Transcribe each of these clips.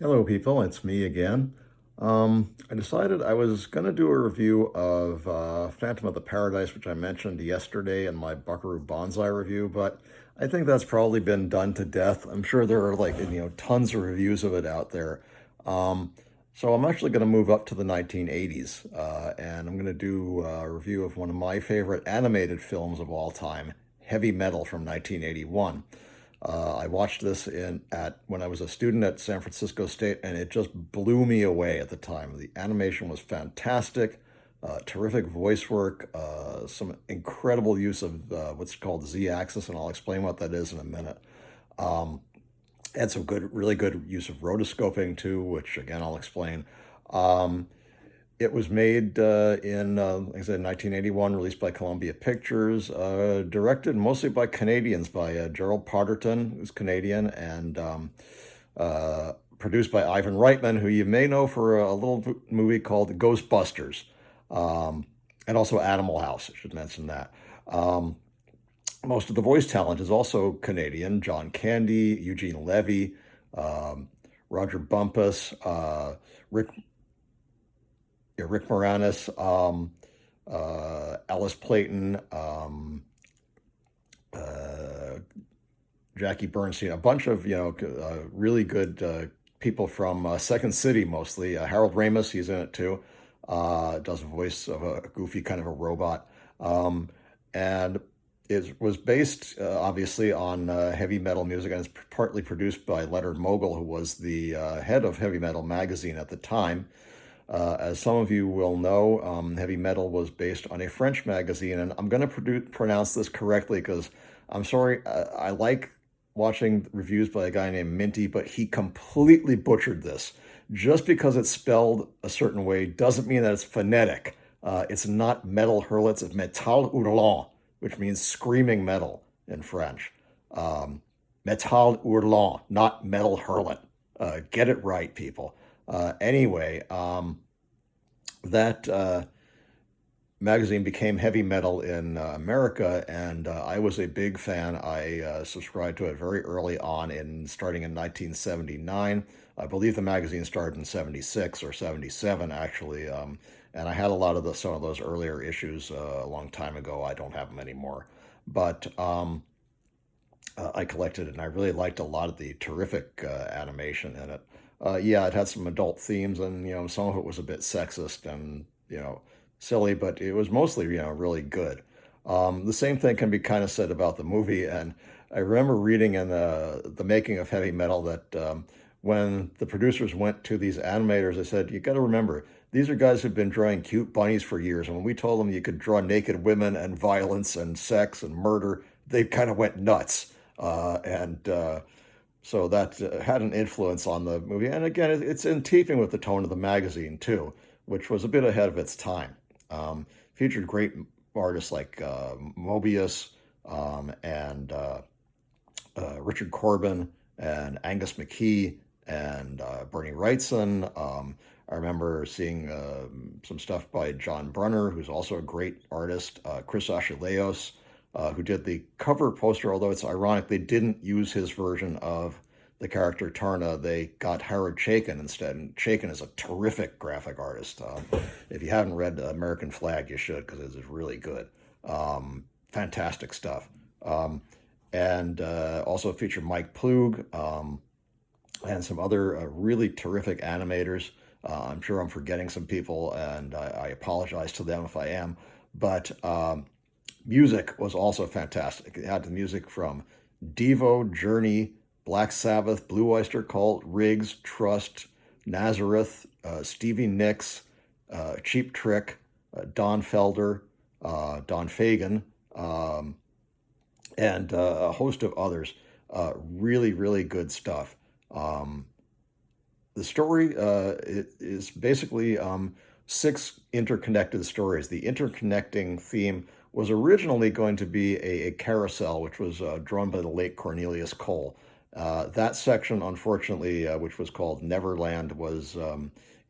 Hello, people. It's me again. I decided I was going to do a review of Phantom of the Paradise, which I mentioned yesterday in my Buckaroo Banzai review, but I think that's probably been done to death. I'm sure there are tons of reviews of it out there. Um, so I'm actually going to move up to the 1980s, and I'm going to do a review of one of my favorite animated films of all time, Heavy Metal from 1981. I watched this in at when I was a student at San Francisco State, and it just blew me away at the time. The animation was fantastic, terrific voice work, some incredible use of what's called Z-axis, and I'll explain what that is in a minute. Um, and some really good use of rotoscoping too, which again I'll explain. Um, it was made like I said, 1981, released by Columbia Pictures, directed mostly by Canadians, by Gerald Potterton, who's Canadian, and produced by Ivan Reitman, who you may know for a little movie called Ghostbusters, um, and also Animal House. I should mention that. Um, Most of the voice talent is also Canadian: John Candy, Eugene Levy, um, Roger Bumpus, Rick Rick Moranis, Alice Playton, uh, Jackie Bernstein, a bunch of really good people from Second City mostly. Harold Ramis, he's in it too. Does a voice of a goofy kind of a robot, and it was based obviously on heavy metal music, and it's partly produced by Leonard Mogul, who was the head of Heavy Metal magazine at the time. As some of you will know, Heavy Metal was based on a French magazine, and I'm going to pronounce this correctly because I'm sorry, I like watching reviews by a guy named Minty, but he completely butchered this. Just because it's spelled a certain way doesn't mean that it's phonetic. It's not metal hurlets, it's metal hurlant, which means screaming metal in French. Metal hurlant, not metal hurlet. Get it right, people. Anyway, that magazine became heavy metal in America, and I was a big fan. I subscribed to it very early on, starting in 1979. I believe the magazine started in 76 or 77, actually, and I had a lot of some of those earlier issues a long time ago. I don't have them anymore, but I collected it, and I really liked a lot of the terrific animation in it. Yeah, it had some adult themes, and some of it was a bit sexist and silly, but it was mostly really good. The same thing can be kind of said about the movie, and I remember reading in the making of Heavy Metal that when the producers went to these animators, they said, "You got to remember, these are guys who've been drawing cute bunnies for years, and when we told them you could draw naked women and violence and sex and murder, they kind of went nuts." And so that had an influence on the movie. And again, it's in keeping with the tone of the magazine, too, which was a bit ahead of its time. Featured great artists like Mobius and Richard Corbin and Angus McKee and Bernie Wrightson. I remember seeing some stuff by John Brunner, who's also a great artist, Chris Achilleos, who did the cover poster, although it's ironic they didn't use his version of the character Taarna. They got Howard Chaykin instead, and Chaykin is a terrific graphic artist. If you haven't read American Flag, you should, because it is really good. Fantastic stuff. And Also featured Mike Ploog and some other really terrific animators. I'm sure I'm forgetting some people, and I apologize to them if I am. But music was also fantastic. It had the music from Devo, Journey, Black Sabbath, Blue Oyster Cult, Riggs, Trust, Nazareth, Stevie Nicks, Cheap Trick, Don Felder, Don Fagen, and a host of others. Really, really good stuff. Um, the story it is basically six interconnected stories. The interconnecting theme was originally going to be a carousel, which was drawn by the late Cornelius Cole. That section, unfortunately, which was called Neverland, was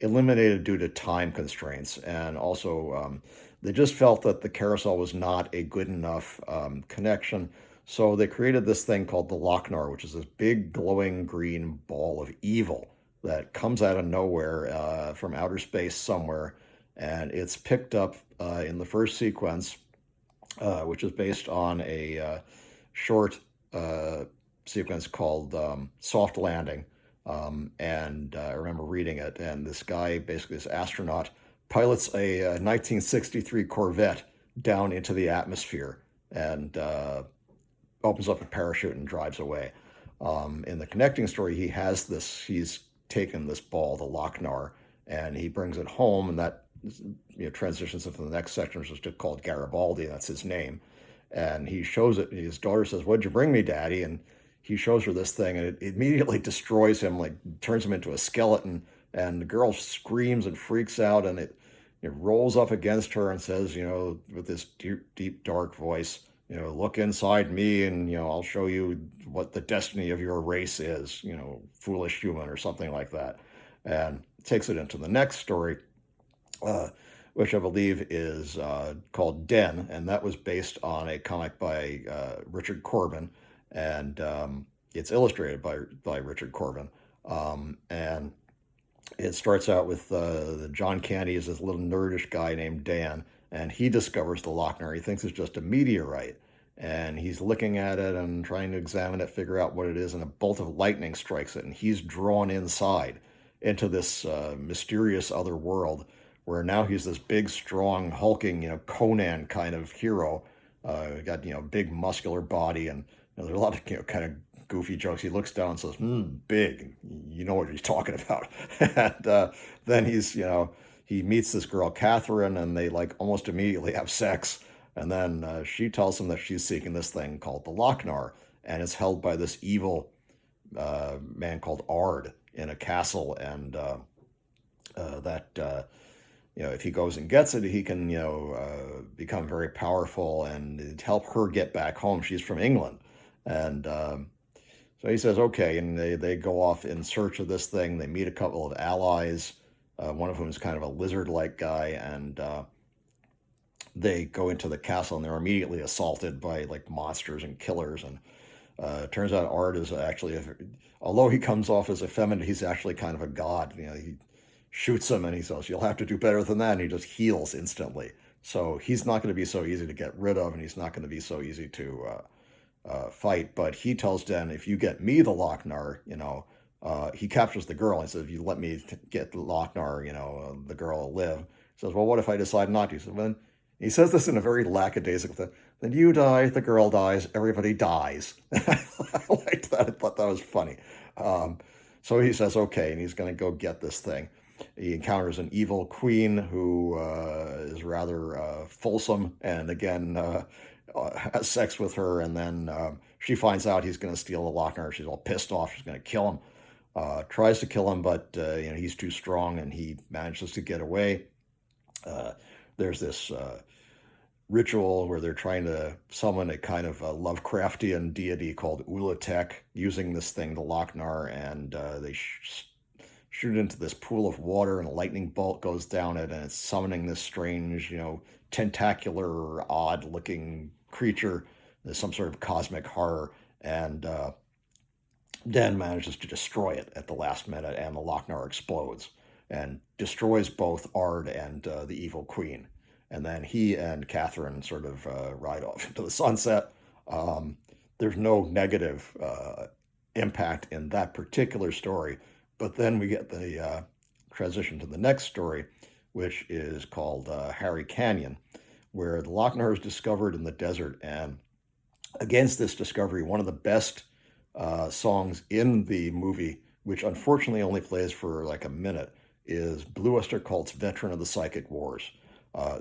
eliminated due to time constraints. And also, they just felt that the carousel was not a good enough connection. So they created this thing called the Lochnar, which is this big glowing green ball of evil that comes out of nowhere from outer space somewhere, and it's picked up in the first sequence, which is based on a short uh, sequence called Soft Landing. And I remember reading it, and this guy, basically this astronaut, pilots a 1963 Corvette down into the atmosphere and opens up a parachute and drives away. In the connecting story, he's taken this ball, the Lochnar, and he brings it home, and that transitions into the next section, which is just called Garibaldi. That's his name, and he shows it. His daughter says, "What'd you bring me, Daddy?" And he shows her this thing, and it immediately destroys him, like turns him into a skeleton. And the girl screams and freaks out, and it rolls up against her and says, with this deep, deep, dark voice, look inside me, and I'll show you what the destiny of your race is, foolish human, or something like that. And takes it into the next story, uh, which I believe is called Den, and that was based on a comic by Richard Corbin, and it's illustrated by Richard Corbin. And it starts out with John Candy is this little nerdish guy named Dan, and he discovers the Lochner. He thinks it's just a meteorite, and he's looking at it and trying to examine it, figure out what it is, and a bolt of lightning strikes it, and he's drawn inside into this mysterious other world, where now he's this big, strong, hulking, Conan kind of hero. Got big muscular body, and there's a lot of kind of goofy jokes. He looks down and says, big. You know what he's talking about. And then he meets this girl, Catherine, and they like almost immediately have sex. And then she tells him that she's seeking this thing called the Lochnar, and it's held by this evil man called Ard in a castle. And that, if he goes and gets it, he can, become very powerful and help her get back home. She's from England. And so he says, okay, and they go off in search of this thing. They meet a couple of allies, one of whom is kind of a lizard-like guy, and they go into the castle, and they're immediately assaulted by like monsters and killers. And it turns out Art is actually, although he comes off as effeminate, he's actually kind of a god. He shoots him, and he says, "You'll have to do better than that," and he just heals instantly. So he's not going to be so easy to get rid of, and he's not going to be so easy to fight. But he tells Den, if you get me the Lochnar, he captures the girl. He says, if you let me get the Lochnar, the girl will live. He says, well, what if I decide not to? He says, well, he says this in a very lackadaisical, then you die, the girl dies, everybody dies. I liked that. I thought that was funny. So he says, okay, and he's going to go get this thing. He encounters an evil queen who is rather fulsome, and again, has sex with her, and then she finds out he's going to steal the Lochner. She's all pissed off. She's going to kill him. Tries to kill him, but he's too strong, and he manages to get away. There's this ritual where they're trying to summon a kind of a Lovecraftian deity called Ulatek using this thing, the Lochnar, and they shoot into this pool of water, and a lightning bolt goes down it, and it's summoning this strange, tentacular, odd-looking creature. There's some sort of cosmic horror, and Den manages to destroy it at the last minute, and the Lochnar explodes and destroys both Ard and the evil queen. And then he and Catherine sort of ride off into the sunset. There's no negative impact in that particular story, but then we get the transition to the next story, which is called Harry Canyon, where the Lochnar is discovered in the desert. And against this discovery, one of the best songs in the movie, which unfortunately only plays for like a minute, is Blue Oyster Cult's Veteran of the Psychic Wars.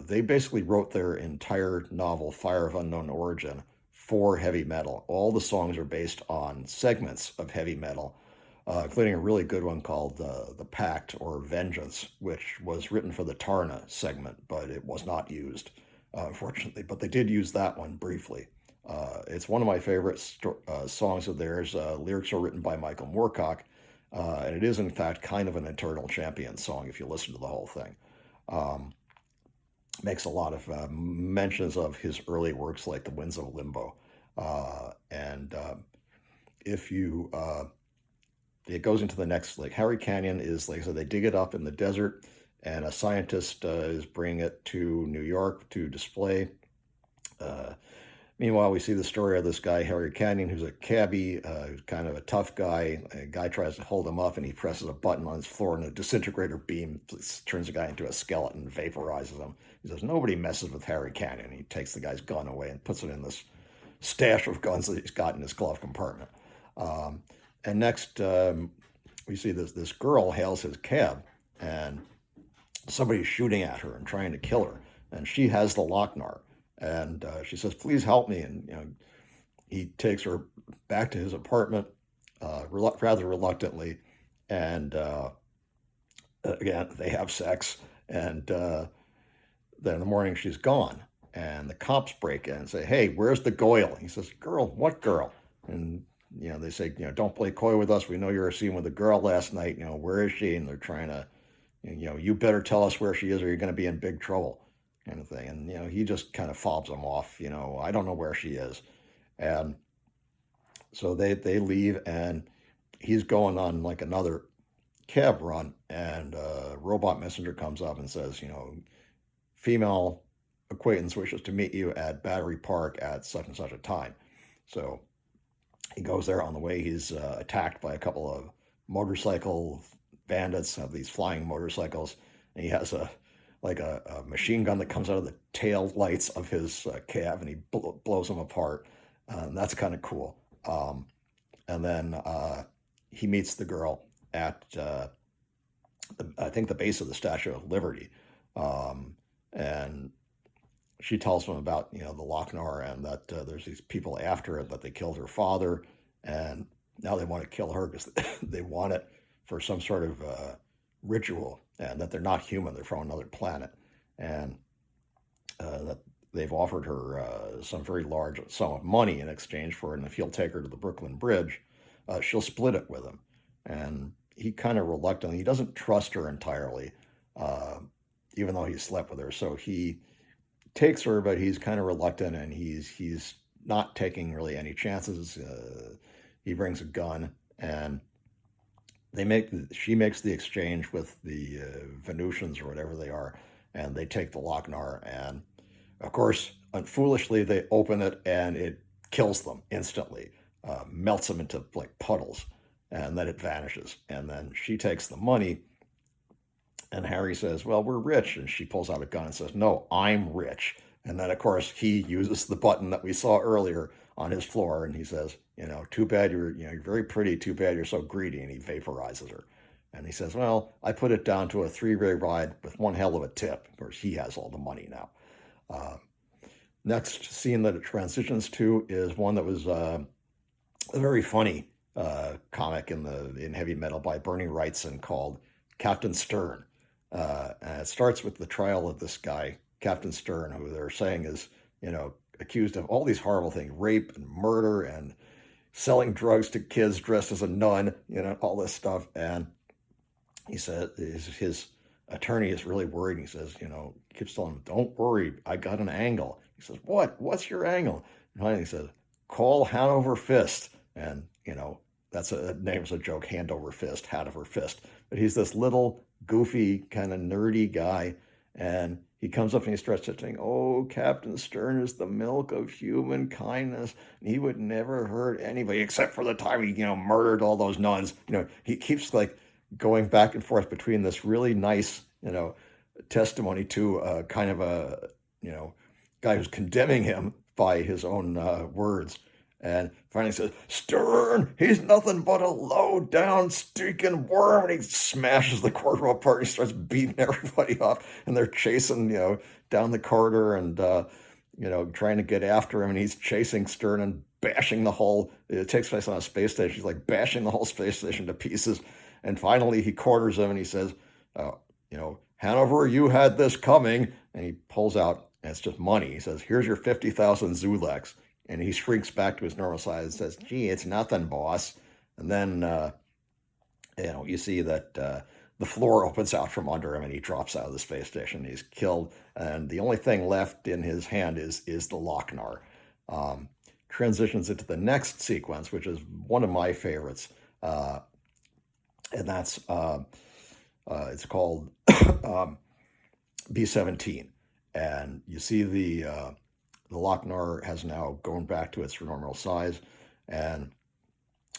They basically wrote their entire novel, Fire of Unknown Origin, for heavy metal. All the songs are based on segments of heavy metal, including a really good one called The Pact or Vengeance, which was written for the Taarna segment, but it was not used, unfortunately. But they did use that one briefly. It's one of my favorite songs of theirs. Lyrics are written by Michael Moorcock, and it is, in fact, kind of an Eternal Champion song if you listen to the whole thing. Makes a lot of mentions of his early works like The Winds of Limbo. And if you it goes into the next, like, Harry Canyon is, like I said, they dig it up in the desert, and a scientist is bringing it to New York to display. Uh, Meanwhile, we see the story of this guy, Harry Canyon, who's a cabbie, who's kind of a tough guy. A guy tries to hold him up, and he presses a button on his floor, and a disintegrator beam turns the guy into a skeleton, vaporizes him. He says, nobody messes with Harry Canyon. He takes the guy's gun away and puts it in this stash of guns that he's got in his glove compartment. Um, and next, we see this girl hails his cab, and somebody's shooting at her and trying to kill her, and she has the Lochnar, and she says, "Please help me." And he takes her back to his apartment, rather reluctantly, and again they have sex, and then in the morning she's gone, and the cops break in and say, "Hey, where's the Goyle?" He says, "Girl, what girl?" And they say, "Don't play coy with us. We know you were seen with a girl last night. Where is she?" And they're trying to, you better tell us where she is, or you're going to be in big trouble, kind of thing. And he just kind of fobs them off. I don't know where she is, and so they leave, and he's going on like another cab run, and a robot messenger comes up and says, female acquaintance wishes to meet you at Battery Park at such and such a time. So he goes there. On the way, he's attacked by a couple of motorcycle bandits, have these flying motorcycles, and he has a machine gun that comes out of the tail lights of his cab, and he blows them apart. And that's kind of cool. And then he meets the girl at I think the base of the Statue of Liberty, and she tells him about the Lochnar, and that there's these people after it, that they killed her father, and now they want to kill her because they want it for some sort of ritual, and that they're not human, they're from another planet, and that they've offered her some very large sum of money in exchange for it, and if he'll take her to the Brooklyn Bridge, she'll split it with him. And he kind of reluctantly, he doesn't trust her entirely, uh, even though he slept with her. So he takes her, but he's kind of reluctant, and he's not taking really any chances. He brings a gun, and she makes the exchange with the Venusians or whatever they are, and they take the Lochnar, and of course, foolishly, they open it, and it kills them instantly, melts them into like puddles, and then it vanishes. And then she takes the money, and Harry says, "Well, we're rich." And she pulls out a gun and says, "No, I'm rich." And then, of course, he uses the button that we saw earlier on his floor, and he says, "Too bad you're very pretty. Too bad you're so greedy." And he vaporizes her. And he says, "Well, I put it down to a three-way ride with one hell of a tip." Of course, he has all the money now. Uh, Next scene that it transitions to is one that was a very funny comic in heavy metal by Bernie Wrightson called Captain Stern. And it starts with the trial of this guy, Captain Stern, who they're saying is, accused of all these horrible things, rape and murder and selling drugs to kids dressed as a nun, all this stuff. And he said his attorney is really worried. He says, keeps telling him, "Don't worry, I got an angle." He says, "What? What's your angle?" And finally he says, "Call Hanover Fist." And, that's a name's a joke, hand over fist, hat over fist. But he's this little, goofy, kind of nerdy guy. And he comes up and he starts saying, "Oh, Captain Stern is the milk of human kindness. He would never hurt anybody except for the time he, murdered all those nuns." He keeps like going back and forth between this really nice, testimony to kind of a, guy who's condemning him by his own words. And finally says, "Stern, he's nothing but a low-down, stinking worm." And he smashes the corridor apart. He starts beating everybody off. And they're chasing, down the corridor and, trying to get after him. And he's chasing Stern and bashing the whole, it takes place on a space station. He's like bashing the whole space station to pieces. And finally, he corners him and he says, "Hanover, you had this coming." And he pulls out, and it's just money. He says, "Here's your 50,000 Zuleks." And he shrinks back to his normal size and says, "Gee, it's nothing, boss." And then, you see that the floor opens out from under him, and he drops out of the space station. He's killed, and the only thing left in his hand is the Lochnar. Transitions into the next sequence, which is one of my favorites. and that's it's called um, B-17, and you see the Lochnar has now gone back to its normal size, and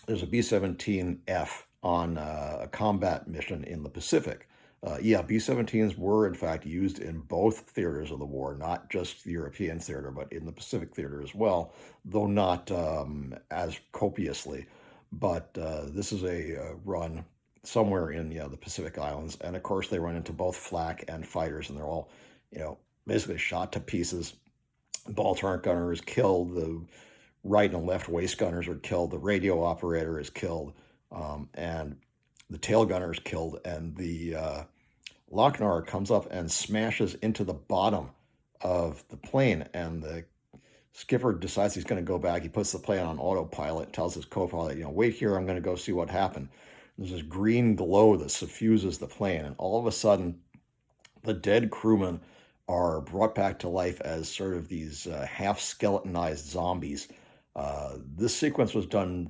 there's a B-17F on a combat mission in the Pacific. Yeah, B-17s were in fact used in both theaters of the war, not just the European theater, but in the Pacific theater as well, though not as copiously. But this is a run somewhere in the Pacific Islands, and of course they run into both flak and fighters, and they're all you know basically shot to pieces. Ball turret gunner is killed. The right and left waist gunners are killed. The radio operator is killed, and the tail gunner is killed. And the Lochnar comes up and smashes into the bottom of the plane. And the skipper decides he's going to go back. He puts the plane on autopilot, tells his co-pilot, wait here. I'm going to go see what happened. There's this green glow that suffuses the plane, and all of a sudden, the dead crewmen are brought back to life as sort of these half skeletonized zombies. This sequence was done,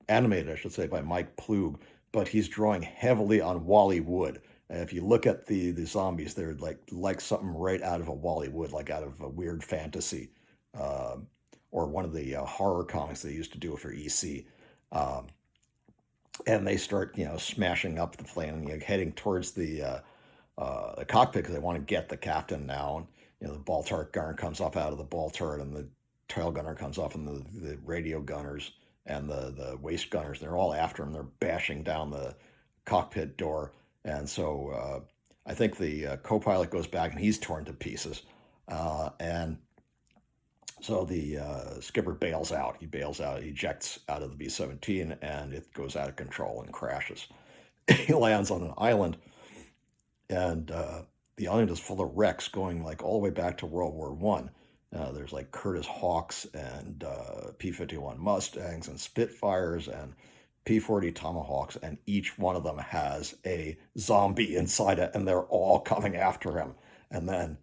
animated, I should say, by Mike Plug, but he's drawing heavily on Wally Wood. And if you look at the zombies, they're like something right out of a Wally Wood, like out of a weird fantasy, uh, or one of the horror comics they used to do for EC. Um, and they start, smashing up the plane and heading towards the cockpit because they want to get the captain now. And, the ball turret gunner comes up out of the ball turret, and the tail gunner comes up, and the radio gunners and the waist gunners, they're all after him. They're bashing down the cockpit door. And so I think the co-pilot goes back and he's torn to pieces. And so the skipper bails out. He bails out, ejects out of the B-17, and it goes out of control and crashes. He lands on an island, and the island is full of wrecks going like all the way back to World War One. There's like Curtiss Hawks and P-51 Mustangs and Spitfires and P-40 Tomahawks, and each one of them has a zombie inside it, and they're all coming after him. And then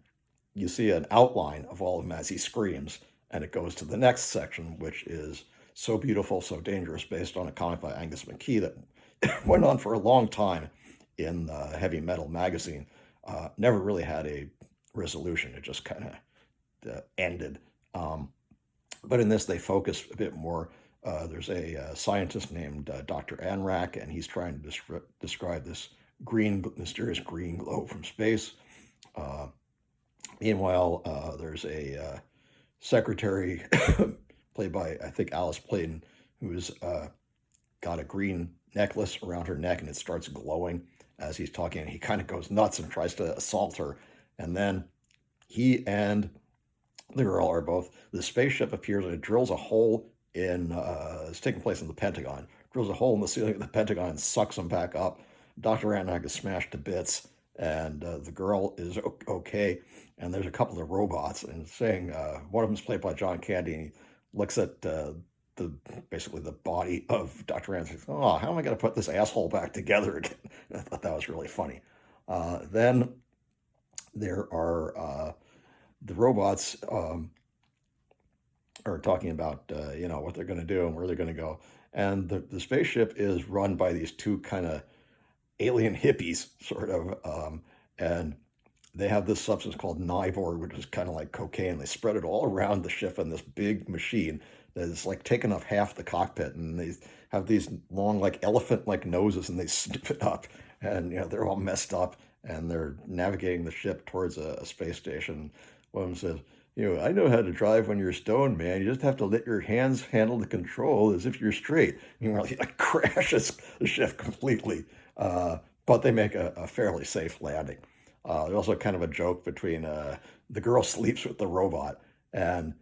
you see an outline of all of them as he screams, and it goes to the next section, which is So Beautiful, So Dangerous, based on a comic by Angus McKee that went on for a long time in Heavy Metal magazine. Never really had a resolution. It just kind of ended. But in this, they focus a bit more. There's a scientist named Dr. Anrak, and he's trying to describe this mysterious green glow from space. Uh, Meanwhile, there's a secretary played by, I think, Alice Playton, who's got a green necklace around her neck, and it starts glowing as he's talking. And he kind of goes nuts and tries to assault her. And then he and the girl are both, the spaceship appears and it drills a hole in, it's taking place in the Pentagon, drills a hole in the ceiling of the Pentagon and sucks them back up. Dr. Rannoch is smashed to bits, and the girl is okay. And there's a couple of robots, and saying one of them is played by John Candy, and he looks at basically the body of Dr. Rannoch and says, oh, how am I going to put this asshole back together again? And I thought that was really funny. Then there are the robots are talking about what they're going to do and where they're going to go, and the spaceship is run by these two kind of alien hippies, sort of, and they have this substance called Nibor, which is kind of like cocaine. They spread it all around the ship in this big machine that is like taking up half the cockpit, and they have these long, like elephant-like noses, and they snip it up, and they're all messed up, and they're navigating the ship towards a space station. One of them says, I know how to drive when you're stoned, man. You just have to let your hands handle the control as if you're straight. Meanwhile, he like crashes the ship completely. But they make a fairly safe landing. There's also kind of a joke between the girl sleeps with the robot, and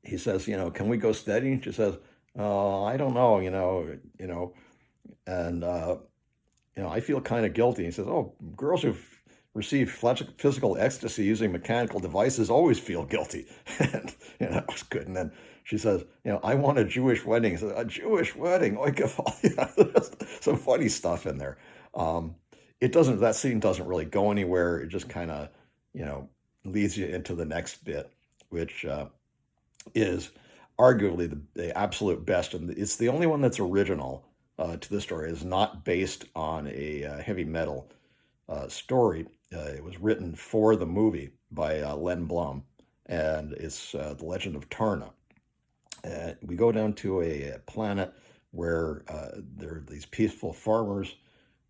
he says, can we go steady? And she says, I don't know, and I feel kind of guilty. He says, oh, girls who've received physical ecstasy using mechanical devices always feel guilty. And that was good. And then she says, I want a Jewish wedding. He says, a Jewish wedding. There's some funny stuff in there. That scene doesn't really go anywhere. It just kind of, leads you into the next bit, which is arguably the absolute best. And it's the only one that's original. to this story is not based on a heavy metal story. It was written for the movie by Len Blum, and it's The Legend of Taarna. We go down to a planet where there are these peaceful farmers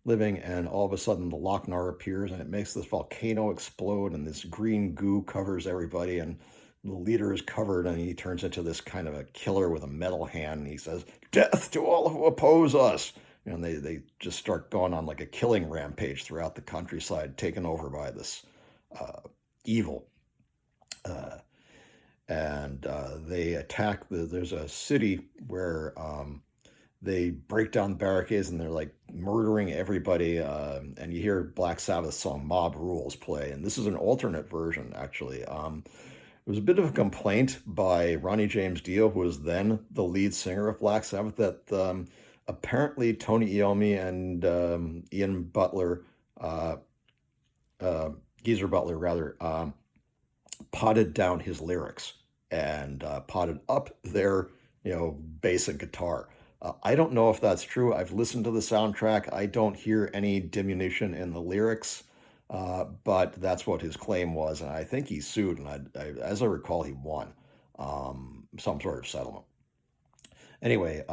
living, and all of a sudden the Lochnar appears and it makes this volcano explode, and this green goo covers everybody, and the leader is covered, and he turns into this kind of a killer with a metal hand, and he says, "Death to all who oppose us." And they just start going on like a killing rampage throughout the countryside, taken over by this uh, evil. Uh, and they attack there's a city where they break down the barricades and they're like murdering everybody. And you hear Black Sabbath song "Mob Rules" play, and this is an alternate version actually. It was a bit of a complaint by Ronnie James Dio, who was then the lead singer of Black Sabbath, that apparently Tony Iommi and Ian Butler, uh, uh, Geezer Butler rather, potted down his lyrics and potted up their, bass and guitar. I don't know if that's true. I've listened to the soundtrack. I don't hear any diminution in the lyrics, but that's what his claim was, and I think he sued, and as I recall, he won some sort of settlement. Anyway,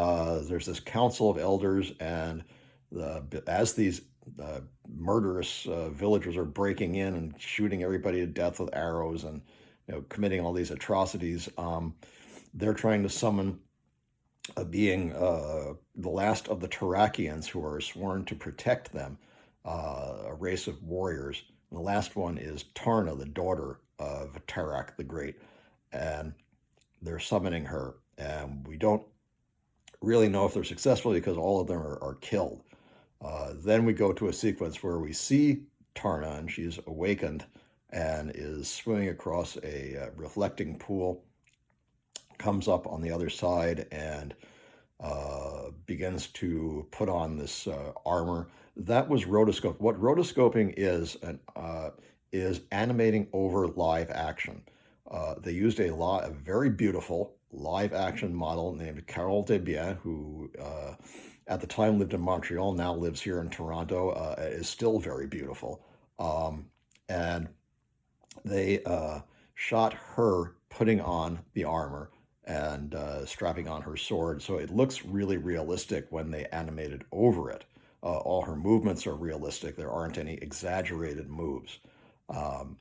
there's this council of elders, and as these uh, murderous villagers are breaking in and shooting everybody to death with arrows and committing all these atrocities, they're trying to summon a being, the last of the Tarakians, who are sworn to protect them, a race of warriors. And the last one is Taarna, the daughter of Tarak the Great, and they're summoning her. And we don't really know if they're successful because all of them are killed. Then we go to a sequence where we see Taarna, and she's awakened and is swimming across a reflecting pool, comes up on the other side, and begins to put on this armor. That was rotoscope. What rotoscoping is animating over live action. They used a very beautiful live action model named Carole Desbiens, who at the time lived in Montreal, now lives here in Toronto, is still very beautiful. And they shot her putting on the armor and strapping on her sword, so it looks really realistic when they animated over it. All her movements are realistic. There aren't any exaggerated moves. Um,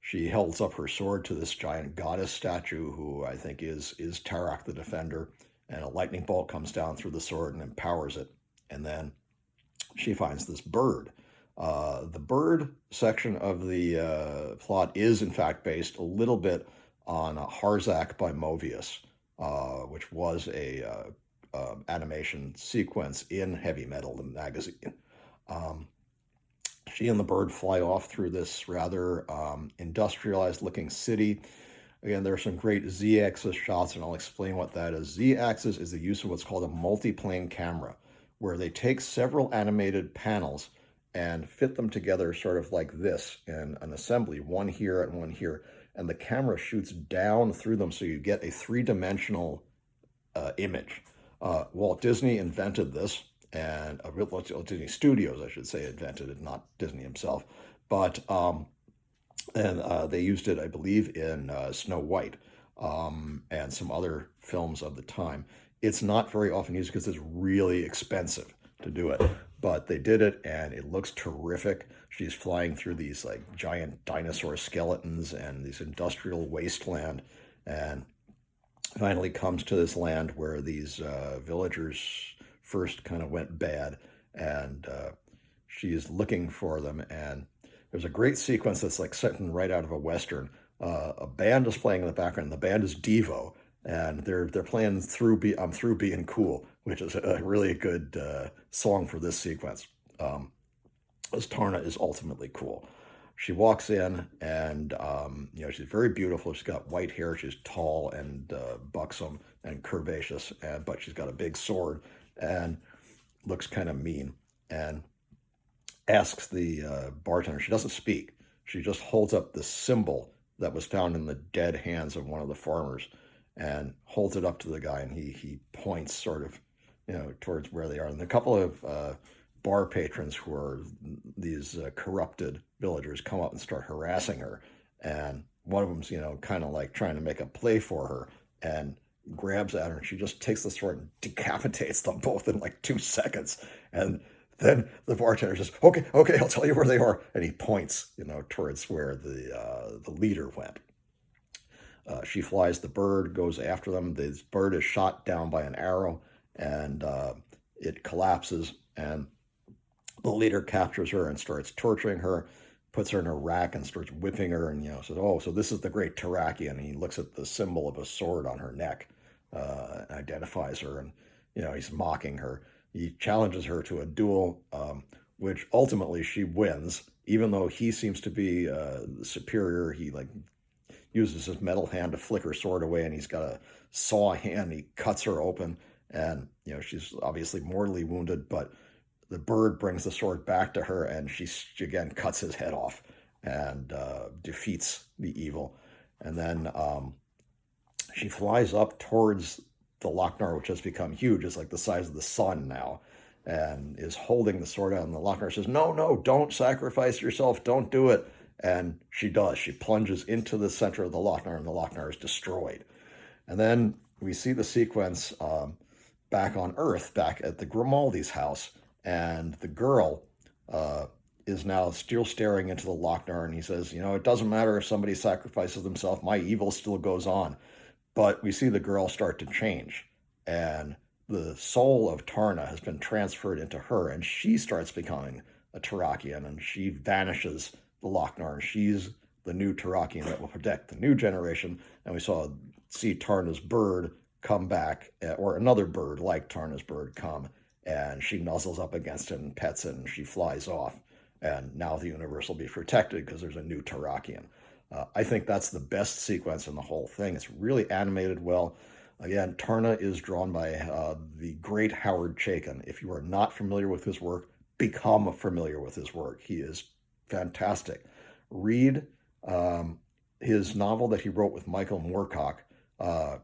she holds up her sword to this giant goddess statue, who I think is Tarak the Defender, and a lightning bolt comes down through the sword and empowers it. And then she finds this bird. The bird section of the plot is, in fact, based a little bit on Harzak by Movius, which was a animation sequence in Heavy Metal, the magazine. Um, she and the bird fly off through this rather industrialized looking city. Again, there are some great Z-axis shots, and I'll explain what that is. Z-axis is the use of what's called a multi-plane camera, where they take several animated panels and fit them together sort of like this in an assembly, one here and one here, and the camera shoots down through them so you get a three-dimensional image. Walt Disney invented this, and Walt Disney Studios, I should say, invented it, not Disney himself. But and they used it, I believe, in Snow White and some other films of the time. It's not very often used because it's really expensive to do it, but they did it, and it looks terrific. She's flying through these like giant dinosaur skeletons and these industrial wasteland, and finally comes to this land where these villagers first kind of went bad, and she's looking for them. And there's a great sequence that's like something right out of a western. A band is playing in the background. The band is Devo, and they're playing I'm through being cool, which is a really good song for this sequence. As Taarna is ultimately cool. She walks in, and she's very beautiful. She's got white hair. She's tall and buxom and curvaceous, but she's got a big sword and looks kind of mean. And asks the bartender. She doesn't speak. She just holds up the symbol that was found in the dead hands of one of the farmers, and holds it up to the guy, and he points sort of, towards where they are. And a couple of bar patrons who are these corrupted villagers come up and start harassing her. And one of them's, kind of like trying to make a play for her and grabs at her. And she just takes the sword and decapitates them both in like 2 seconds. And then the bartender says, "Okay, okay, I'll tell you where they are." And he points, towards where the leader went. She flies the bird, goes after them. This bird is shot down by an arrow, and it collapses. And the leader captures her and starts torturing her, puts her in a rack and starts whipping her, and says, "Oh, so this is the great Taraki." And he looks at the symbol of a sword on her neck, identifies her, and he's mocking her. He challenges her to a duel, which ultimately she wins, even though he seems to be superior. He like uses his metal hand to flick her sword away, and he's got a saw hand. He cuts her open, and she's obviously mortally wounded, but the bird brings the sword back to her, and she again cuts his head off and defeats the evil. And then she flies up towards the Lochnar, which has become huge. It's like the size of the sun now, and is holding the sword out. And the Lochnar says, "No, no, don't sacrifice yourself. Don't do it." And she does. She plunges into the center of the Lochnar, and the Lochnar is destroyed. And then we see the sequence back on Earth, back at the Grimaldi's house, and the girl is now still staring into the Lochnar, and he says, "It doesn't matter if somebody sacrifices themselves, my evil still goes on." But we see the girl start to change, and the soul of Taarna has been transferred into her, and she starts becoming a Tarakian, and she vanishes the Lochnar. She's the new Tarakian that will protect the new generation. And we see Taarna's bird come back, or another bird like Taarna's bird come, and she nuzzles up against it and pets it, and she flies off. And now the universe will be protected because there's a new Tarakian. I think that's the best sequence in the whole thing. It's really animated well. Again, Taarna is drawn by the great Howard Chaykin. If you are not familiar with his work, become familiar with his work. He is fantastic. Read his novel that he wrote with Michael Moorcock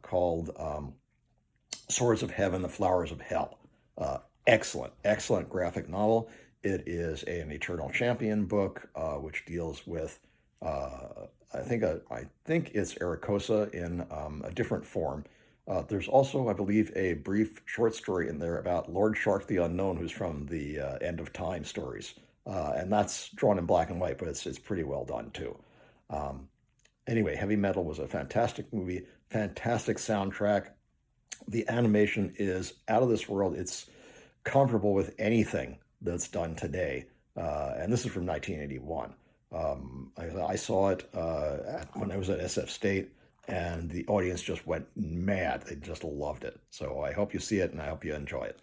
called Swords of Heaven, The Flowers of Hell. Excellent, excellent graphic novel. It is an Eternal Champion book, which deals with I think it's Arakosa in a different form. There's also, I believe, a brief short story in there about Lord Shark the Unknown, who's from the End of Time stories, and that's drawn in black and white, but it's pretty well done too. Anyway, Heavy Metal was a fantastic movie, fantastic soundtrack. The animation is out of this world. It's comparable with anything that's done today, and this is from 1981. I saw it when I was at SF State, and the audience just went mad. They just loved it. So I hope you see it, and I hope you enjoy it.